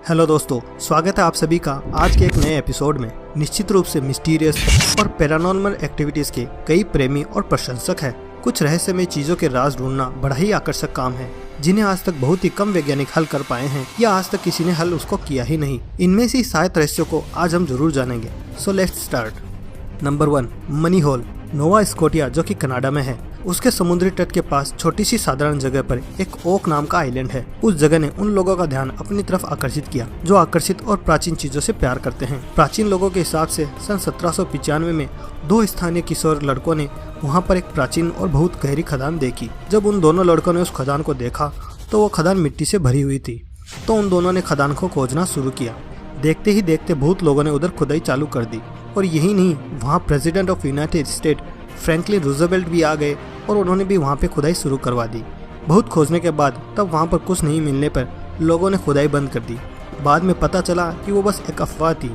Hello दोस्तों, स्वागत है आप सभी का आज के एक नए एपिसोड में। निश्चित रूप से मिस्टीरियस और पैरानॉर्मल एक्टिविटीज के कई प्रेमी और प्रशंसक हैं। कुछ रहस्यमय चीजों के राज ढूंढना बड़ा ही आकर्षक काम है, जिन्हें आज तक बहुत ही कम वैज्ञानिक हल कर पाए हैं या आज तक किसी ने हल उसको किया ही नहीं। इनमें से 7 रहस्यों को आज हम जरूर जानेंगे। So let's start. Number 1, money hole. Nova Scotia, जो कि कनाडा में है, उसके समुद्री तट के पास छोटी सी साधारण जगह पर एक ओक नाम का आइलैंड है। उस जगह ने उन लोगों का ध्यान अपनी तरफ आकर्षित किया जो आकर्षित और प्राचीन चीजों से प्यार करते हैं। प्राचीन लोगों के हिसाब से सन 1795 में 2 स्थानीय किशोर लड़कों ने वहाँ पर एक प्राचीन और बहुत गहरी खदान देखी। जब उन दोनों लड़कों ने उस खदान को देखा तो वो खदान मिट्टी से भरी हुई थी, तो उन दोनों ने खदान को खोजना शुरू किया। देखते ही देखते बहुत लोगों ने उधर खुदाई चालू कर दी, और यही नहीं, वहाँ president of United state Franklin Roosevelt भी आ गए और उन्होंने भी वहाँ पे खुदाई शुरू करवा दी। बहुत खोजने के बाद तब वहाँ पर कुछ नहीं मिलने पर लोगों ने खुदाई बंद कर दी। बाद में पता चला कि वो बस एक अफवाह थी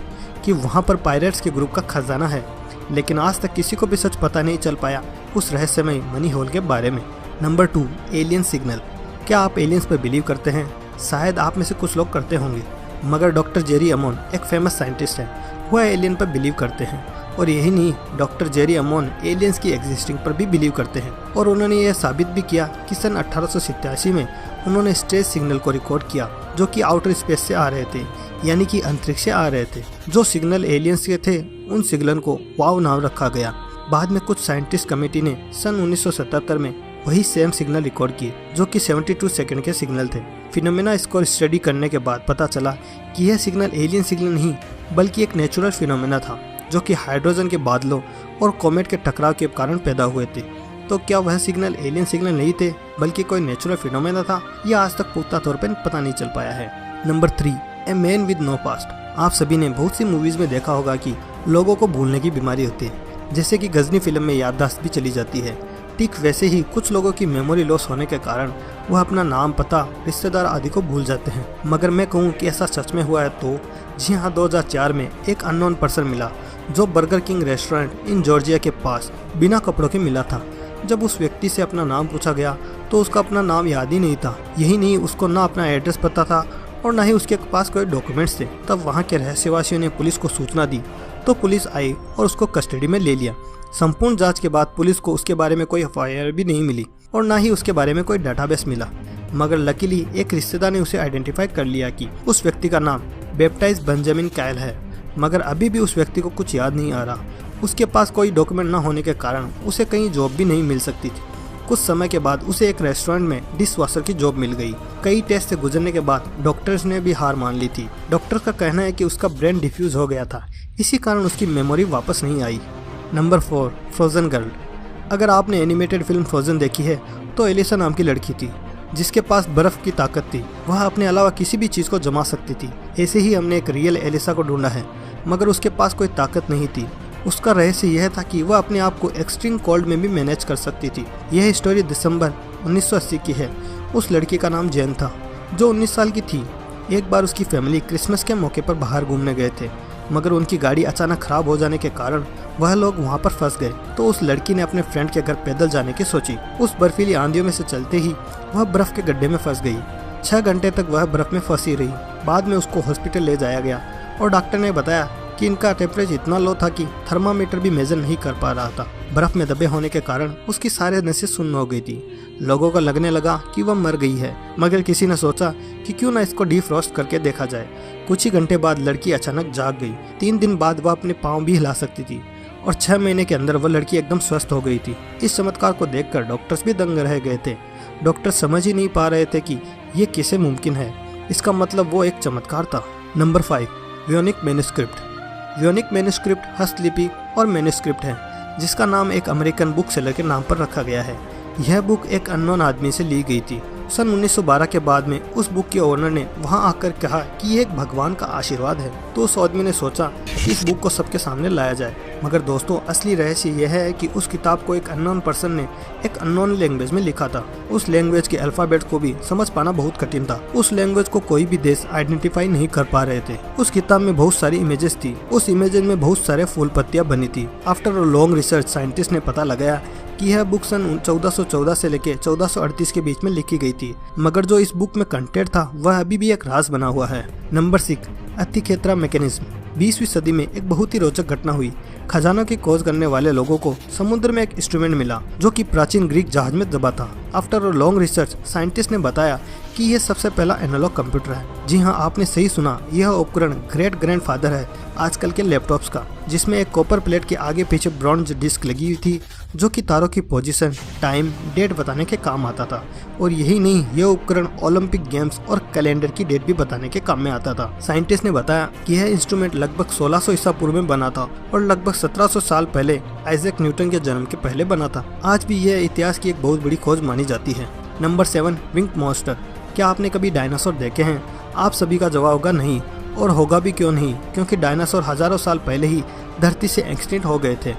कि वहाँ पर पायरेट्स के ग्रुप का खजाना है, लेकिन आज तक किसी को भी सच पता नहीं चल पाया उस रहस्यमय मनी होल के बारे में। Number 2, alien signal. क्या आप एलियंस पर बिलीव करते हैं? शायद आप में से कुछ लोग करते होंगे, मगर डॉक्टर जेरी अमोन एक फेमस साइंटिस्ट है, वह एलियन पर बिलीव करते हैं। और यही नहीं, डॉक्टर जेरी अमोन एलियंस की एग्जिस्टिंग पर भी बिलीव करते हैं, और उन्होंने यह साबित भी किया कि सन 1887 में उन्होंने स्ट्रेस सिग्नल को रिकॉर्ड किया जो कि आउटर स्पेस से आ रहे थे, यानी कि अंतरिक्ष से आ रहे थे। जो सिग्नल एलियंस के थे उन सिग्नल को वाव नाम रखा गया। बाद में कुछ साइंटिस्ट कमेटी ने सन 1977 में वही सेम सिग्नल रिकॉर्ड किए जो कि 72 सेकंड के सिग्नल थे। फिनोमेना इसको स्टडी करने के बाद पता चला कि यह सिग्नल एलियन सिग्नल नहीं बल्कि एक नेचुरल फिनोमेना था जो कि हाइड्रोजन के बादलों और कॉमेट के टकराव के कारण पैदा हुए थे। तो क्या वह सिग्नल एलियन सिग्नल नहीं थे बल्कि कोई नेचुरल फिनोमेना था? यह आज तक पुख्ता तौर पर पता नहीं चल पाया है। Number 3, a man with no past. आप सभी ने बहुत सी मूवीज में देखा होगा कि लोगों को भूलने की बीमारी होती है, जैसे कि गजनी फिल्म में याददाश्त भी चली जाती है। ठीक वैसे ही कुछ लोगों की मेमोरी लॉस होने के कारण वह अपना नाम, पता, रिश्तेदार आदि को भूल जाते हैं। मगर मैं कहूँ कि ऐसा सच में हुआ है तो जी हाँ, 2004 में एक अननोन पर्सन मिला जो burger king restaurant in Georgia के पास बिना कपड़ों के मिला था। जब उस व्यक्ति से अपना नाम पूछा गया तो उसका अपना नाम याद ही नहीं था। यही नहीं, उसको ना अपना एड्रेस पता था और ना ही उसके पास कोई डॉक्यूमेंट्स थे। तब वहाँ के रहस्यवासियों ने पुलिस को सूचना दी तो पुलिस आई और उसको कस्टडी में ले लिया। संपूर्ण जांच के बाद पुलिस को उसके बारे में कोई एफआईआर भी नहीं मिली और ना ही उसके बारे में कोई डाटाबेस मिला। मगर लकीली एक रिश्तेदार ने उसे आइडेंटिफाई कर लिया कि उस व्यक्ति का नाम बैप्टाइज बेंजामिन कायल है। मगर अभी भी उस व्यक्ति को कुछ याद नहीं आ रहा। उसके पास कोई डॉक्यूमेंट न होने के कारण उसे कहीं जॉब भी नहीं मिल सकती थी। कुछ समय के बाद उसे एक रेस्टोरेंट में डिश वॉशर की जॉब मिल गई। कई टेस्ट से गुजरने के बाद डॉक्टर्स ने भी हार मान ली थी। डॉक्टर का कहना है कि उसका ब्रेन डिफ्यूज हो गया था, इसी कारण उसकी मेमोरी वापस नहीं आई। Number 4, frozen girl. अगर आपने एनिमेटेड फिल्म फ्रोजन देखी है तो एलिसा नाम की लड़की थी जिसके पास बर्फ की ताकत थी। वह अपने अलावा किसी भी चीज को जमा सकती थी। ऐसे ही हमने एक रियल एलिसा को ढूंढा है, मगर उसके पास कोई ताकत नहीं थी। उसका रहस्य यह था कि वह अपने आप को एक्सट्रीम कोल्ड में भी मैनेज कर सकती थी। यह स्टोरी दिसंबर 1980 की है। उस लड़की का नाम जैन था जो 19 साल की थी। एक बार उसकी फैमिली क्रिसमस के मौके पर बाहर घूमने गए थे, मगर उनकी गाड़ी अचानक खराब हो जाने के कारण वह लोग वहां पर फंस गए। तो उस लड़की ने अपने फ्रेंड के घर पैदल जाने की सोची। उस बर्फीली आंधियों में से चलते ही वह बर्फ के गड्ढे में फंस गई। 6 घंटे तक वह बर्फ में फंसी रही। बाद में उसको हॉस्पिटल ले जाया गया और डॉक्टर ने बताया कि इनका टेम्परेचर इतना लो था कि थर्मामीटर भी मेजर नहीं कर पा रहा था। बर्फ में दबे होने के कारण उसकी सारे नसें सुन्न हो गई थी। लोगों को लगने लगा कि वह मर गई है, मगर किसी ने सोचा कि क्यों ना इसको डीफ्रॉस्ट करके देखा जाए। कुछ ही घंटे बाद लड़की अचानक जाग गई। 3 दिन बाद वह अपने पाँव भी हिला सकती थी और 6 महीने के अंदर वह लड़की एकदम स्वस्थ हो गई थी। इस चमत्कार को देखकर डॉक्टर्स भी दंग रह गए थे। डॉक्टर समझ ही नहीं पा रहे थे कि ये कैसे मुमकिन है। इसका मतलब वो एक चमत्कार था। Number 5, Voynich manuscript. Voynich manuscript हस्तलिपि और मैन्युस्क्रिप्ट है जिसका नाम एक अमेरिकन बुक सेलर के नाम पर रखा गया है। यह बुक एक अननोन आदमी से ली गई थी। सन 1912 के बाद में उस बुक के ओनर ने वहां आकर कहा कि ये एक भगवान का आशीर्वाद है। तो उस आदमी ने सोचा कि इस बुक को सबके सामने लाया जाए। मगर दोस्तों, असली रहस्य यह है कि उस किताब को एक अननोन पर्सन ने एक अननोन लैंग्वेज में लिखा था। उस लैंग्वेज के अल्फाबेट को भी समझ पाना बहुत कठिन था। उस लैंग्वेज को कोई भी देश आइडेंटिफाई नहीं कर पा रहे थे। उस किताब में बहुत सारी इमेजेस थी। उस इमेजेस में बहुत सारे फूल पत्तियां बनी थी। आफ्टर लॉन्ग रिसर्च साइंटिस्ट ने पता लगाया कि यह बुक सन 1414 से लेकर 1438 के बीच में लिखी गई थी, मगर जो इस बुक में कंटेंट था वह अभी भी एक राज बना हुआ है। Number 6, अतिखेत्रा mechanism. 20वीं सदी में एक बहुत ही रोचक घटना हुई। खजानों की खोज करने वाले लोगों को समुद्र में एक इंस्ट्रूमेंट मिला जो कि प्राचीन ग्रीक जहाज में दबा था। आफ्टर लॉन्ग रिसर्च साइंटिस्ट ने बताया कि यह सबसे पहला एनालॉग कंप्यूटर है। जी हाँ, आपने सही सुना, यह उपकरण ग्रेट ग्रैंडफादर है आजकल के लैपटॉप्स का, जिसमें एक कॉपर प्लेट के आगे पीछे ब्रॉन्ज डिस्क लगी हुई थी जो कि तारों की पोजीशन, टाइम, डेट बताने के काम आता था। और यही नहीं, यह उपकरण ओलंपिक गेम्स और कैलेंडर की डेट भी बताने के काम में आता था। साइंटिस्ट ने बताया कि यह इंस्ट्रूमेंट लगभग 1600 ईसा पूर्व में बना था और लगभग 1700 साल पहले आइजैक न्यूटन के जन्म के पहले बना था। आज भी यह इतिहास की एक बहुत बड़ी खोज मानी जाती है। Number 7, wing monster. क्या आपने कभी डायनासोर देखे हैं? आप सभी का जवाब होगा नहीं, और होगा भी क्यों नहीं, क्योंकि डायनासोर हजारों साल पहले ही धरती से एक्सटिंक्ट हो गए थे।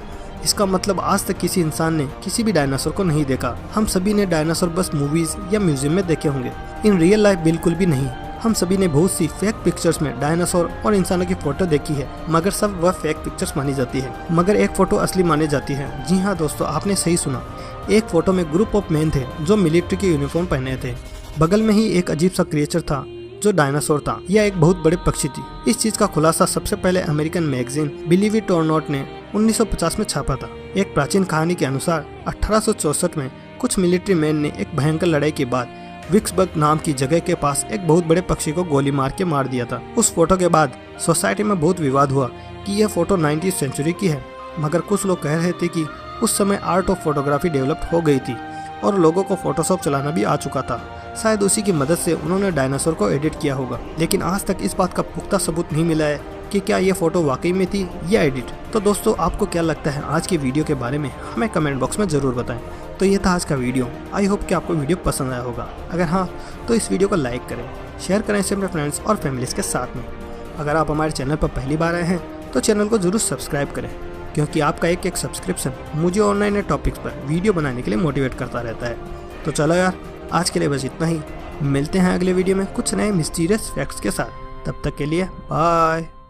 इसका मतलब आज तक किसी इंसान ने किसी भी डायनासोर को नहीं देखा। हम सभी ने डायनासोर बस मूवीज या म्यूजियम में देखे होंगे, इन रियल लाइफ बिल्कुल भी नहीं। हम सभी ने बहुत सी फेक पिक्चर्स में डायनासोर और इंसानों की फोटो देखी है, मगर सब वह फेक पिक्चर्स मानी जाती है, मगर एक फोटो असली मानी जाती है। जी हाँ दोस्तों, आपने सही सुना। एक फोटो में ग्रुप ऑफ मैन थे जो मिलिट्री के यूनिफॉर्म पहने थे। बगल में ही एक अजीब सा क्रिएचर था जो डायनासोर था। यह एक बहुत बड़े पक्षी थी। इस चीज का खुलासा सबसे पहले अमेरिकन मैगजीन बिलीव इट और नॉट ने 1950 में छापा था। एक प्राचीन कहानी के अनुसार 1864 में कुछ मिलिट्री मैन ने एक भयंकर लड़ाई के बाद विक्सबर्ग नाम की जगह के पास एक बहुत बड़े पक्षी को गोली मार के मार दिया था। उस फोटो के बाद सोसाइटी में बहुत विवाद हुआ कि यह फोटो 19वीं सेंचुरी की है, मगर कुछ लोग कह रहे थे कि उस समय आर्ट ऑफ फोटोग्राफी डेवलप हो गई थी और लोगों को फोटोशॉप चलाना भी आ चुका था। शायद उसी की मदद से उन्होंने डायनासोर को एडिट किया होगा, लेकिन आज तक इस बात का पुख्ता सबूत नहीं मिला है कि क्या ये फोटो वाकई में थी या एडिट। तो दोस्तों, आपको क्या लगता है आज की वीडियो के बारे में, हमें कमेंट बॉक्स में जरूर बताएं। तो ये था आज का वीडियो। आई होप कि आपको वीडियो पसंद आया होगा। अगर हाँ, तो इस वीडियो को लाइक करें, शेयर करें इसे अपने फ्रेंड्स और फैमिलीज के साथ में। अगर आप हमारे चैनल पर पहली बार आए हैं तो चैनल को जरूर सब्सक्राइब करें, क्योंकि आपका एक सब्सक्रिप्शन मुझे ऑनलाइन नए टॉपिक्स पर वीडियो बनाने के लिए मोटिवेट करता रहता है। तो चलो यार, आज के लिए बस इतना ही। मिलते हैं अगले वीडियो में कुछ नए मिस्टीरियस फैक्ट्स के साथ। तब तक के लिए बाय।